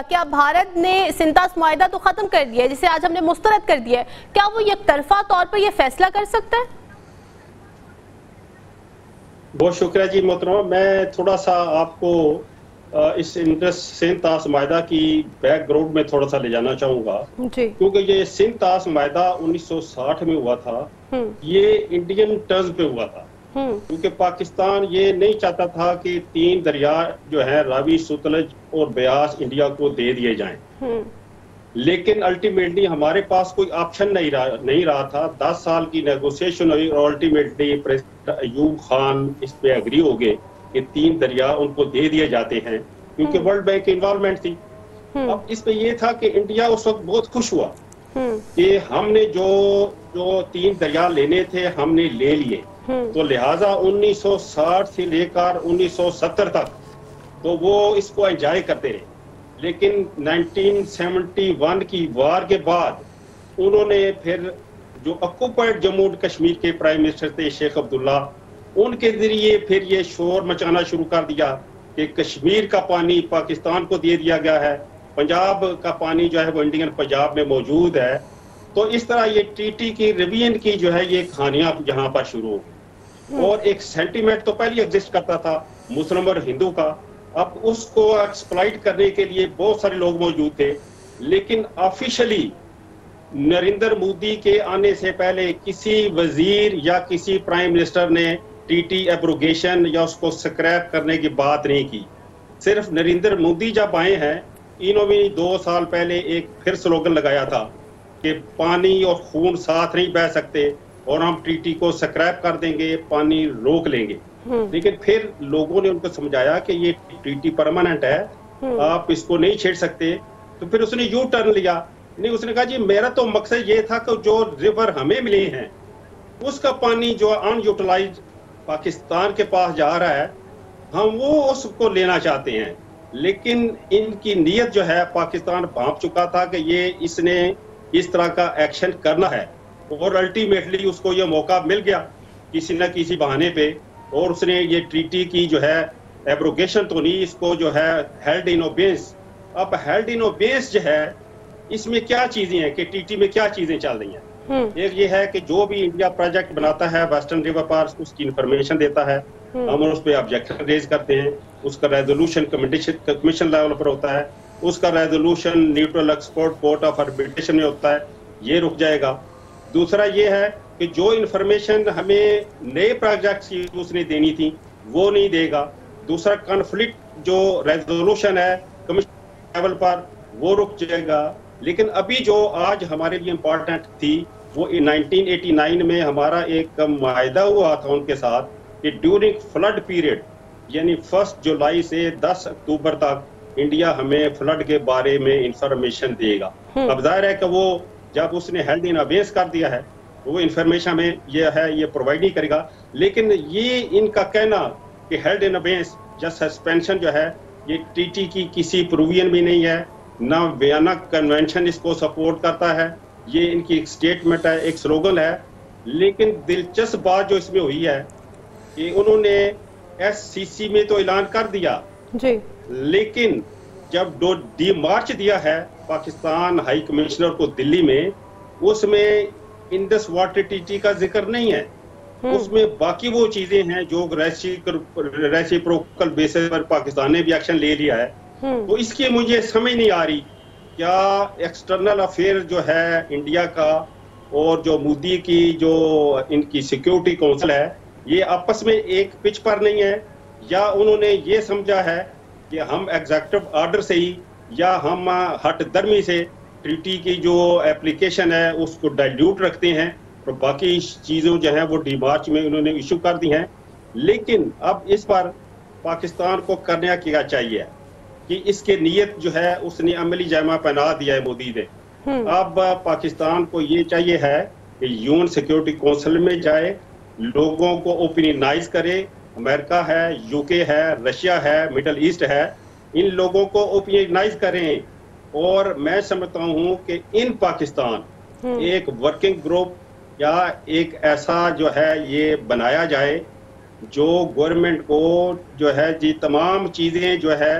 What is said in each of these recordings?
क्या भारत ने सिंतास मुआहिदा तो खत्म कर दिया है, जिसे आज हमने मुस्तरद कर दिया है, क्या वो एकतरफा तौर पर ये फैसला कर सकता है? बहुत शुक्रिया जी मोहतरमा। मैं थोड़ा सा आपको इस सिंतास मुआहिदा की बैकग्राउंड में थोड़ा सा ले जाना चाहूंगा, क्योंकि ये सिंतास मुआहिदा 1960 में हुआ था। ये इंडियन टर्म्स पे हुआ था, क्योंकि पाकिस्तान ये नहीं चाहता था कि 3 दरिया जो है रावी, सतलज और ब्यास इंडिया को दे दिए जाएं। लेकिन अल्टीमेटली हमारे पास कोई ऑप्शन नहीं रहा था। 10 साल की नेगोशिएशन हुई और अल्टीमेटली प्रेसिडेंट अयूब खान इस पे एग्री हो गए कि 3 दरिया उनको दे दिए जाते हैं, क्योंकि वर्ल्ड बैंक की इन्वॉल्वमेंट थी। अब इस पे ये था कि इंडिया उस वक्त बहुत खुश हुआ कि हमने जो 3 दरिया लेने थे हमने ले लिए। तो लिहाजा 1960 से लेकर 1970 तक तो वो इसको एंजॉय करते रहे। लेकिन 1971 की वार के बाद उन्होंने फिर जो ऑक्युपाइड जम्मू एंड कश्मीर के प्राइम मिनिस्टर थे शेख अब्दुल्ला, उनके जरिए फिर ये शोर मचाना शुरू कर दिया कि कश्मीर का पानी पाकिस्तान को दे दिया गया है, पंजाब का पानी जो है वो इंडियन पंजाब में मौजूद है। तो इस तरह ये टीटी की रिवीजन की जो है ये कहानियां यहाँ पर शुरू हो गई। और एक सेंटीमेंट तो पहले एग्जिस्ट करता था मुस्लिम और हिंदू का, अब उसको एक्सप्लॉइट करने के लिए बहुत सारे लोग मौजूद थे। लेकिन ऑफिशियली नरेंद्र मोदी के आने से पहले किसी वजीर या किसी प्राइम मिनिस्टर ने टीटी एब्रोगेशन या उसको स्क्रैप करने की बात नहीं की। सिर्फ नरेंद्र मोदी जब आए हैं, इन्होंने 2 साल पहले एक फिर स्लोगन लगाया था कि पानी और खून साथ नहीं बह सकते और हम टीटी को स्क्रैप कर देंगे, पानी रोक लेंगे। लेकिन फिर लोगों ने उनको समझाया कि ये टीटी परमानेंट है, आप इसको नहीं छेड़ सकते। तो फिर उसने यू टर्न लिया। नहीं, उसने कहा जी मेरा तो मकसद ये था कि जो रिवर हमें मिले हैं उसका पानी जो अनयूटिलाइज पाकिस्तान के पास जा रहा है, हम वो उसको लेना चाहते हैं। लेकिन इनकी नीयत जो है पाकिस्तान भांप चुका था कि ये इसने इस तरह का एक्शन करना है, और अल्टीमेटली उसको ये मौका मिल गया किसी न किसी बहाने पे, और उसने ये ट्रीटी की जो है एब्रोगेशन तो नहीं, इसको जो है हेल्ड इन ओबेंस। अब हेल्ड इन ओबेंस जो है इसमें क्या चीजें हैं कि टीटी में क्या चीजें चल रही हैं। एक ये है कि जो भी इंडिया प्रोजेक्ट बनाता है वेस्टर्न रिवर पार्क उसकी इंफॉर्मेशन देता है, हम उस पर ऑब्जेक्शन रेज करते हैं, उसका रेजोल्यूशन कमीशन लेवल पर होता है, उसका resolution neutral export court of arbitration में होता है, ये रुक जाएगा। दूसरा ये है कि जो इंफॉर्मेशन हमें नए प्रोजेक्ट्स की उसने देनी थी वो नहीं देगा। दूसरा कॉन्फ्लिक्ट जो रेजोल्यूशन है कमीशन लेवल पर वो रुक जाएगा। लेकिन अभी जो आज हमारे लिए इम्पोर्टेंट थी वो 1989 में हमारा एक मुआहिदा हुआ था उनके साथ कि ड्यूरिंग फ्लड पीरियड यानी 1 जुलाई से 10 अक्टूबर तक इंडिया हमें फ्लड के बारे में इंफॉर्मेशन देगा। अब जाहिर है कि वो जब उसने हेल्ड इन अबेंस कर दिया है वो इंफॉर्मेशन हमें ये है ये प्रोवाइड नहीं करेगा। लेकिन ये इनका कहना कि हेल्ड इन अबेंस या सस्पेंशन जो है ये टीटी की किसी प्रोविजन भी नहीं है, ना वियना कन्वेंशन इसको सपोर्ट करता है, ये इनकी एक स्टेटमेंट है, एक स्लोगन है। लेकिन दिलचस्प बात जो इसमें हुई है कि उन्होंने एससीसी में तो ऐलान कर दिया जी, लेकिन जब डी मार्च दिया है पाकिस्तान हाई कमिश्नर को दिल्ली में, उसमें इंडस वाटर टीटी का जिक्र नहीं है। उसमें बाकी वो चीजें हैं जो रेसिप्रोकल बेसिस पर पाकिस्तान ने भी एक्शन ले लिया है। तो इसकी मुझे समझ नहीं आ रही क्या एक्सटर्नल अफेयर जो है इंडिया का और जो मोदी की जो इनकी सिक्योरिटी काउंसिल है ये आपस में एक पिच पर नहीं है, या उन्होंने ये समझा है कि हम एग्जीक्यूटिव ऑर्डर से ही या हम हट दर्मी से ट्रीटी की जो एप्लीकेशन है उसको डाइल्यूट रखते हैं और बाकी चीज़ों जो है वो डी मार्च में उन्होंने इशू कर दी हैं। लेकिन अब इस पर पाकिस्तान को करना क्या चाहिए कि इसके नीयत जो है उसने अमली जामा पहना दिया है मोदी ने। अब पाकिस्तान को ये चाहिए है कि यूएन सिक्योरिटी काउंसिल में जाए, लोगों को ओपिनियनाइज करे। अमेरिका है, यूके है, रशिया है, मिडल ईस्ट है, इन लोगों को ओपिनियनाइज करें। और मैं समझता हूँ कि इन पाकिस्तान एक वर्किंग ग्रुप या एक ऐसा जो है ये बनाया जाए जो गवर्नमेंट को जो है जी तमाम चीजें जो है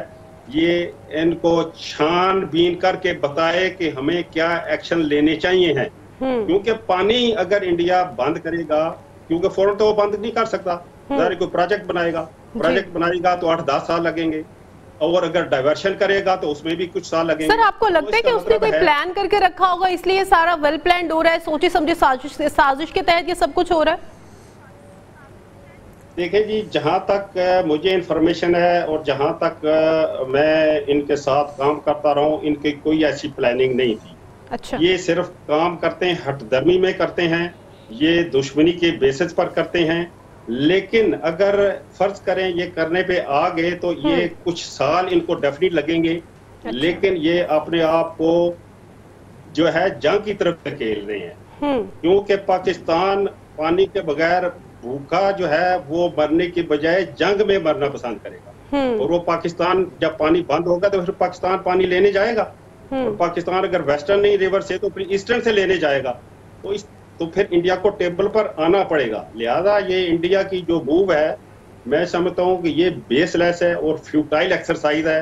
ये इनको छानबीन करके बताए कि हमें क्या एक्शन लेने चाहिए हैं। क्योंकि पानी अगर इंडिया बंद करेगा, क्योंकि फौरन तो वो बंद नहीं कर सकता, कोई प्रोजेक्ट बनाएगा तो 8-10 साल लगेंगे, और अगर डाइवर्शन करेगा तो उसमें भी कुछ साल लगेंगे। सर, आपको लगता है कि उसने कोई प्लान करके रखा होगा, इसलिए सारा वेल प्लान्ड हो रहा है, सोची समझी साजिश के तहत ये सब कुछ हो रहा है? देखिए जी, जहां तक मुझे इन्फॉर्मेशन है और जहां तक मैं इनके साथ काम करता रहा हूं, इनकी कोई ऐसी प्लानिंग नहीं थी। अच्छा। ये सिर्फ काम करते हैं, हठधर्मी में करते हैं, ये दुश्मनी के बेसिस पर करते हैं। लेकिन अगर फर्ज करें ये करने पे आ गए तो ये कुछ साल इनको डेफिनेट लगेंगे। अच्छा। लेकिन ये अपने आप को जो है जंग की तरफ धकेल रहे हैं, क्योंकि पाकिस्तान पानी के बगैर भूखा जो है वो मरने की बजाय जंग में मरना पसंद करेगा। और वो पाकिस्तान जब पानी बंद होगा तो फिर पाकिस्तान पानी लेने जाएगा, और पाकिस्तान अगर वेस्टर्न नहीं रिवर से तो फिर ईस्टर्न से लेने जाएगा, तो फिर इंडिया को टेबल पर आना पड़ेगा। लिहाजा ये इंडिया की जो मूव है, मैं समझता हूँ कि ये बेसलेस है और फ्यूटाइल एक्सरसाइज है।